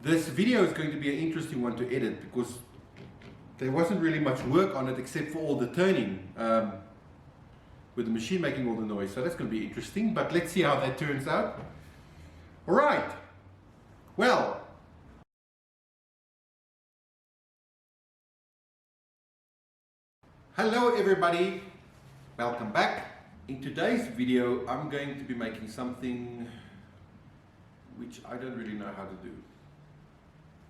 This video is going to be an interesting one to edit because there wasn't really much work on it except for all the turning with the machine making all the noise. So that's going to be interesting, but let's see how that turns out. All right. Well, hello everybody. Welcome back. In today's video, I'm going to be making something which I don't really know how to do.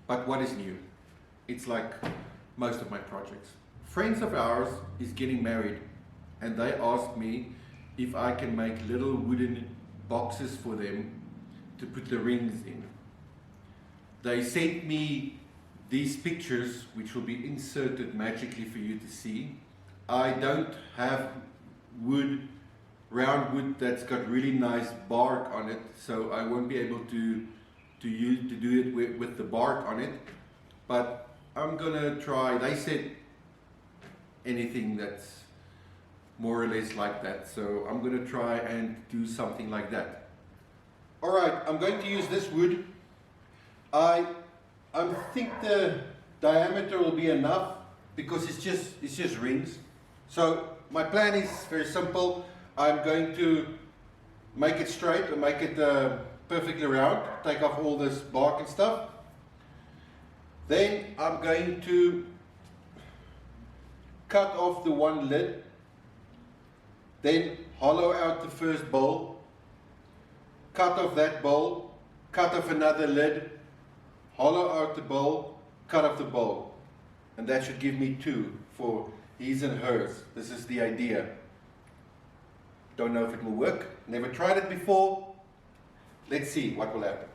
But what is new? It's like most of my projects. Friends of ours is getting married and they asked me if I can make little wooden boxes for them to put the rings in. They sent me these pictures which will be inserted magically for you to see. I don't have wood, round wood that's got really nice bark on it, so I won't be able to do it with the bark on it, but I'm gonna try. They said anything that's more or less like that, so I'm gonna try and do something like that. All right, I'm going to use this wood. I think the diameter will be enough because it's just rings. So my plan is very simple. I'm going to make it straight and make it perfectly round, take off all this bark and stuff. Then I'm going to cut off the one lid, then hollow out the first bowl, cut off that bowl, cut off another lid, hollow out the bowl, cut off the bowl. And that should give me two for his and hers. This is the idea. Don't know if it will work. Never tried it before. Let's see what will happen.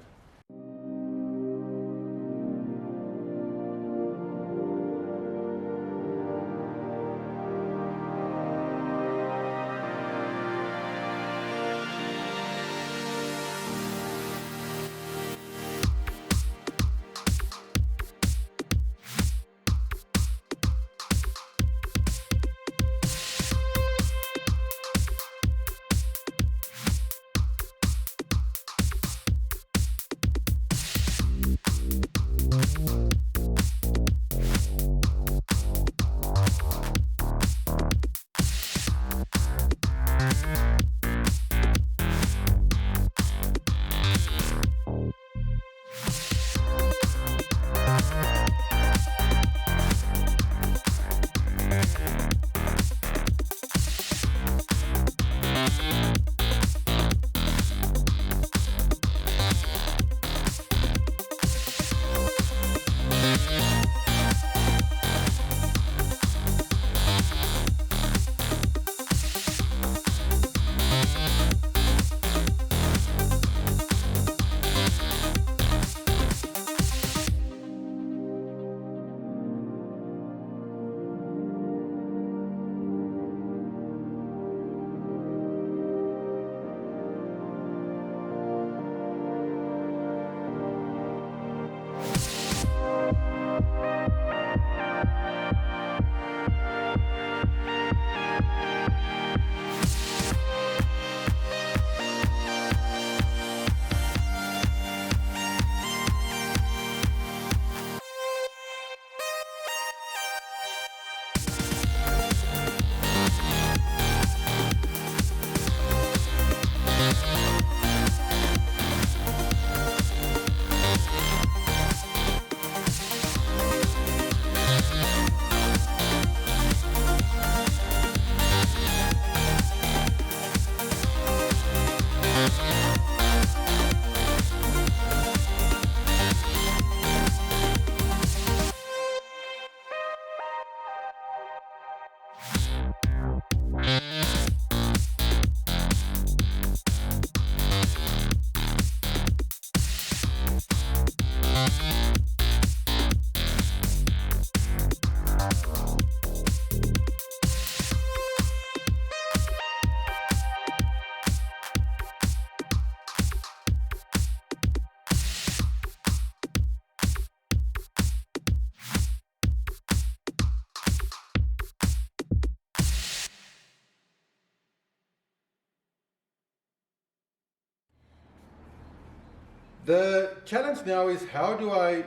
The challenge now is, how do I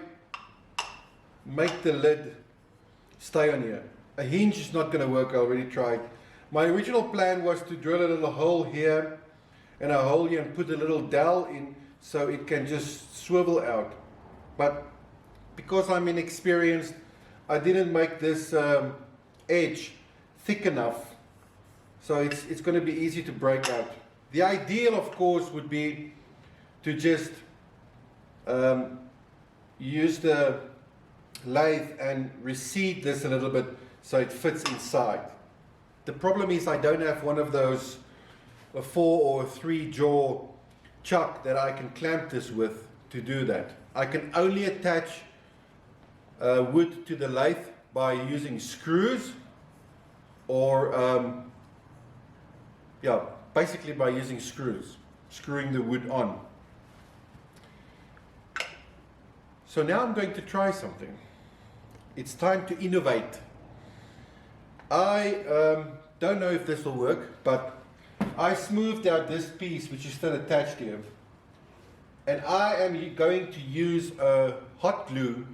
make the lid stay on here? A hinge is not going to work. I already tried. My original plan was to drill a little hole here and a hole here and put a little dowel in so it can just swivel out. But because I'm inexperienced, I didn't make this edge thick enough, so it's going to be easy to break out. The ideal, of course, would be to just use the lathe and recede this a little bit so it fits inside. The problem is I don't have one of those a 4 or 3 jaw chuck that I can clamp this with to do that. I can only attach wood to the lathe by using screws, or yeah, basically by using screws, screwing the wood on. So now I'm going to try something. It's time to innovate. I don't know if this will work, but I smoothed out this piece which is still attached here, and I am going to use a hot glue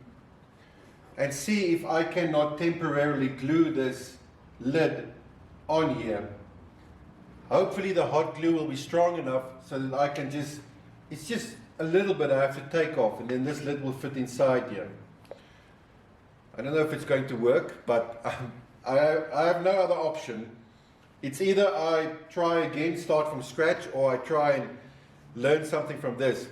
and see if I cannot temporarily glue this lid on here. Hopefully the hot glue will be strong enough so that I can just, it's just a little bit I have to take off, and then this lid will fit inside here. I don't know if it's going to work, but I have no other option. It's either I try again, start from scratch, or I try and learn something from this.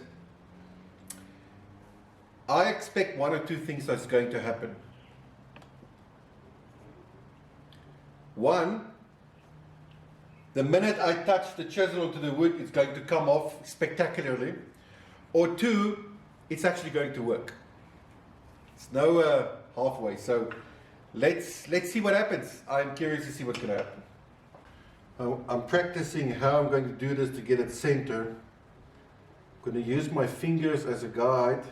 I expect one or two things that's going to happen. One, the minute I touch the chisel onto the wood, it's going to come off spectacularly. Or two, it's actually going to work. It's no halfway. So let's see what happens. I'm curious to see what's going to happen. I'm practicing how I'm going to do this to get it center. I'm going to use my fingers as a guide.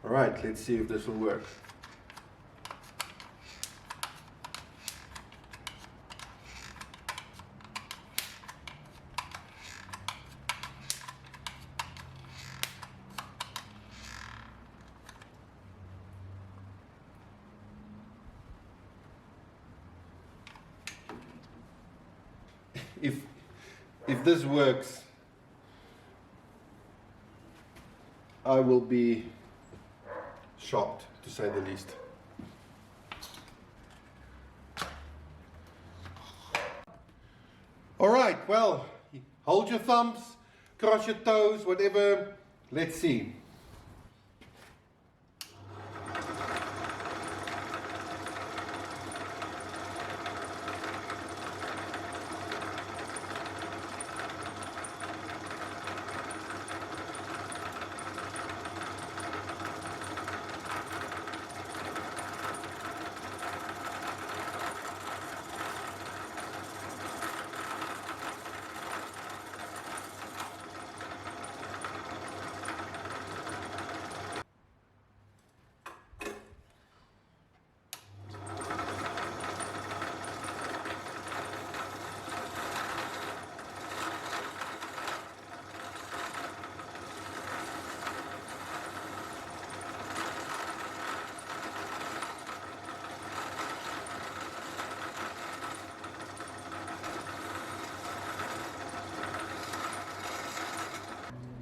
All right, let's see if this will work. If this works, I will be shocked, to say the least. All right, well, hold your thumbs, cross your toes, whatever. Let's see.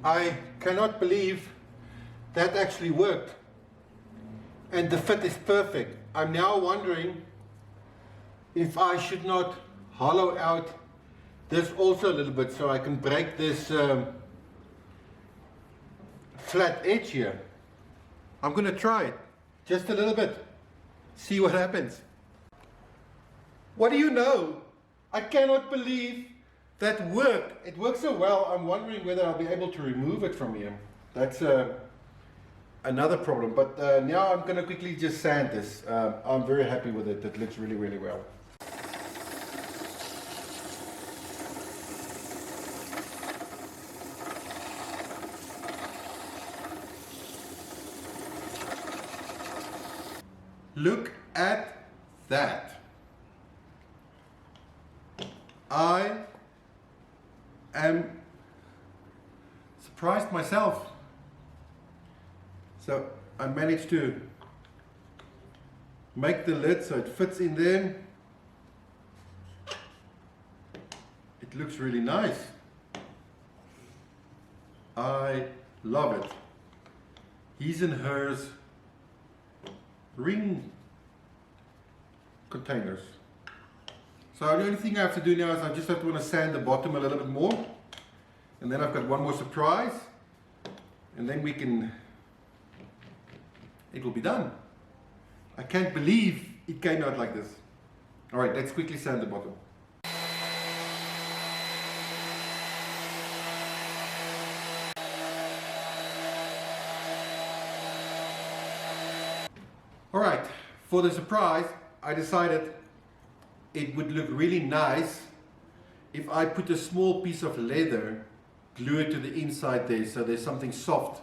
I cannot believe that actually worked, and the fit is perfect. I'm now wondering if I should not hollow out this also a little bit so I can break this flat edge here. I'm going to try it just a little bit, see what happens. What do you know? I cannot believe that worked. It works so well. I'm wondering whether I'll be able to remove it from here. That's another problem. But now I'm going to quickly just sand this. I'm very happy with it. It looks really, really well. Look at that. I am surprised myself. So I managed to make the lid so it fits in there. It looks really nice. I love it. His and hers ring containers. So the only thing I have to do now is I just have to want to sand the bottom a little bit more, and then I've got one more surprise, and then it will be done. I can't believe it came out like this. All right, let's quickly sand the bottom. All right, for the surprise, I decided it would look really nice if I put a small piece of leather, glue it to the inside there so there's something soft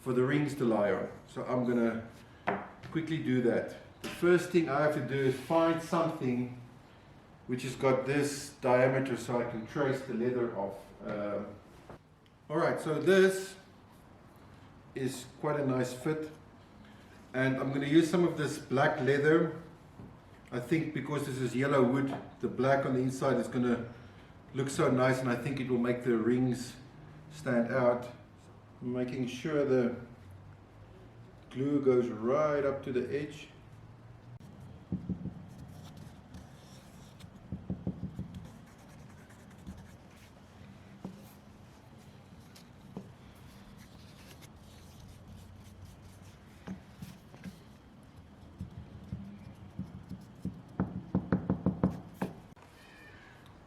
for the rings to lie on. So I'm gonna quickly do that. The first thing I have to do is find something which has got this diameter so I can trace the leather off. All right, so this is quite a nice fit. And I'm going to use some of this black leather. I think because this is yellow wood, the black on the inside is going to look so nice, and I think it will make the rings stand out. I'm making sure the glue goes right up to the edge.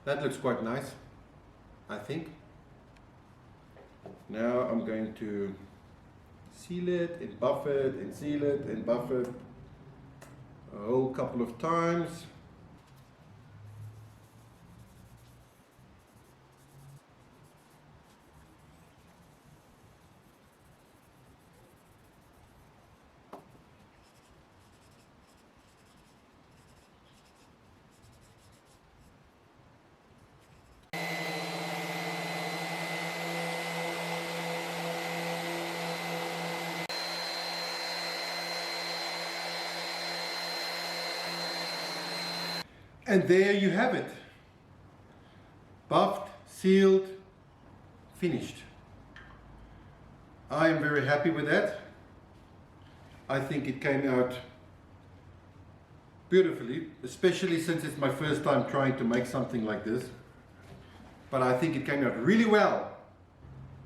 That looks quite nice, I think. Now I'm going to seal it and buff it and seal it and buff it a whole couple of times. And there you have it. Buffed, sealed, finished. I am very happy with that. I think it came out beautifully, especially since it's my first time trying to make something like this. But I think it came out really well.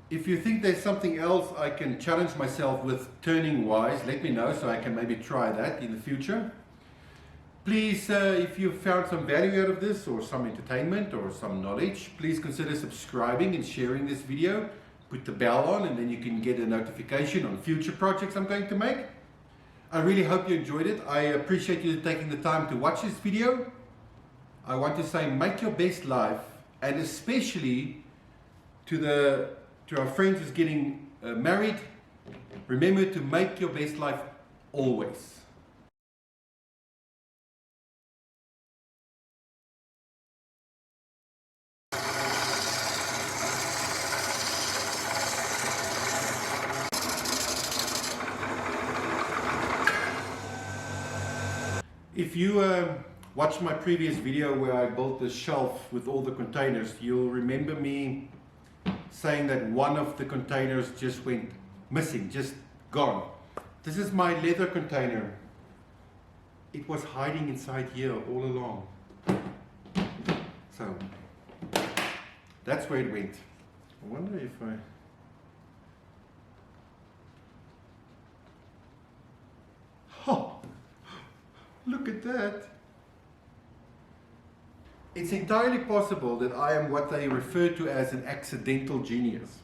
If you think there's something else I can challenge myself with turning wise, let me know so I can maybe try that in the future. Please, if you found some value out of this, or some entertainment, or some knowledge, please consider subscribing and sharing this video. Put the bell on, and then you can get a notification on future projects I'm going to make. I really hope you enjoyed it. I appreciate you taking the time to watch this video. I want to say, make your best life, and especially to our friends who's getting married, remember to make your best life always. If you watched my previous video where I built this shelf with all the containers, you'll remember me saying that one of the containers just went missing, just gone. This is my leather container. It was hiding inside here all along. So that's where it went. I wonder if Oh! Look at that. It's entirely possible that I am what they refer to as an accidental genius.